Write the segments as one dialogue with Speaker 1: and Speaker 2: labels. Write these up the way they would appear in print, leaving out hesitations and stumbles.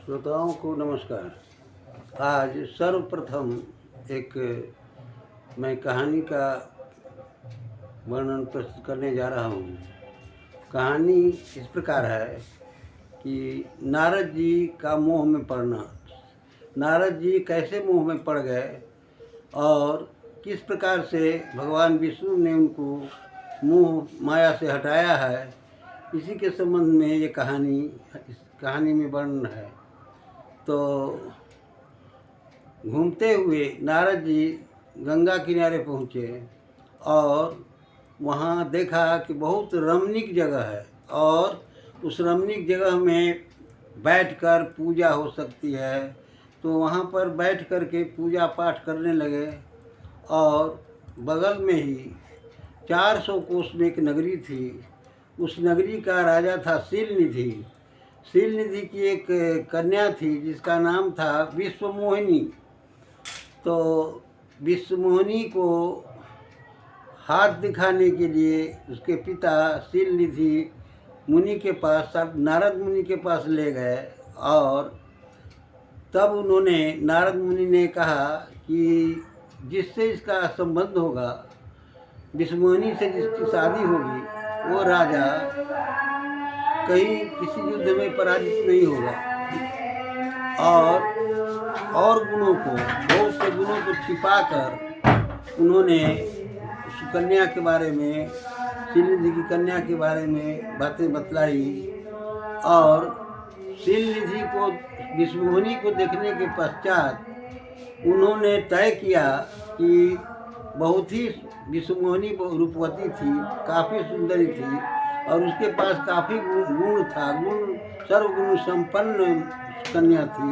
Speaker 1: श्रोताओं को नमस्कार। आज सर्वप्रथम एक मैं कहानी का वर्णन प्रस्तुत करने जा रहा हूँ। कहानी इस प्रकार है कि नारद जी का मोह में पड़ना। नारद जी कैसे मोह में पड़ गए और किस प्रकार से भगवान विष्णु ने उनको मोह माया से हटाया है, इसी के संबंध में ये कहानी में वर्णन है। तो घूमते हुए नारद जी गंगा किनारे पहुँचे और वहाँ देखा कि बहुत रमणीक जगह है और उस रमणीक जगह में बैठकर पूजा हो सकती है। तो वहाँ पर बैठ कर के पूजा पाठ करने लगे और बगल में ही 400 कोस में एक नगरी थी। उस नगरी का राजा था शीलनिधि। शीलनिधि की एक कन्या थी जिसका नाम था विश्वमोहिनी। तो विश्वमोहिनी को हाथ दिखाने के लिए उसके पिता शीलनिधि मुनि के पास, नारद मुनि के पास ले गए और तब उन्होंने, नारद मुनि ने कहा कि जिससे इसका संबंध होगा, विश्वमोहिनी से जिसकी शादी होगी, वो राजा कहीं किसी युद्ध में पराजित नहीं होगा और गुणों को, बहुत से गुणों को छिपाकर उन्होंने उस कन्या के बारे में, शीलनिधि की कन्या के बारे में बातें बतलाई। और शीलनिधि को, विश्वमोहिनी को देखने के पश्चात उन्होंने तय किया कि बहुत ही विश्वमोहिनी रूपवती थी, काफ़ी सुंदरी थी और उसके पास काफ़ी गुण था, सर्वगुण संपन्न कन्या थी।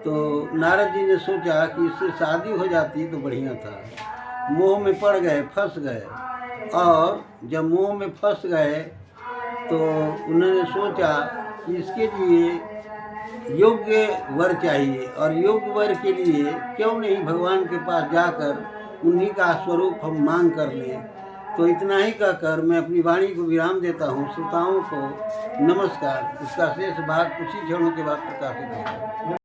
Speaker 1: तो नारद जी ने सोचा कि इससे शादी हो जाती तो बढ़िया था। मोह में पड़ गए, फंस गए और जब मोह में फंस गए तो उन्होंने सोचा कि इसके लिए योग्य वर चाहिए और योग्य वर के लिए क्यों नहीं भगवान के पास जाकर उन्हीं का स्वरूप हम मांग कर लें। तो इतना ही कहकर मैं अपनी वाणी को विराम देता हूँ। श्रोताओं को नमस्कार। इसका शेष भाग कुछ ही क्षणों के बाद प्रकाशित होगा।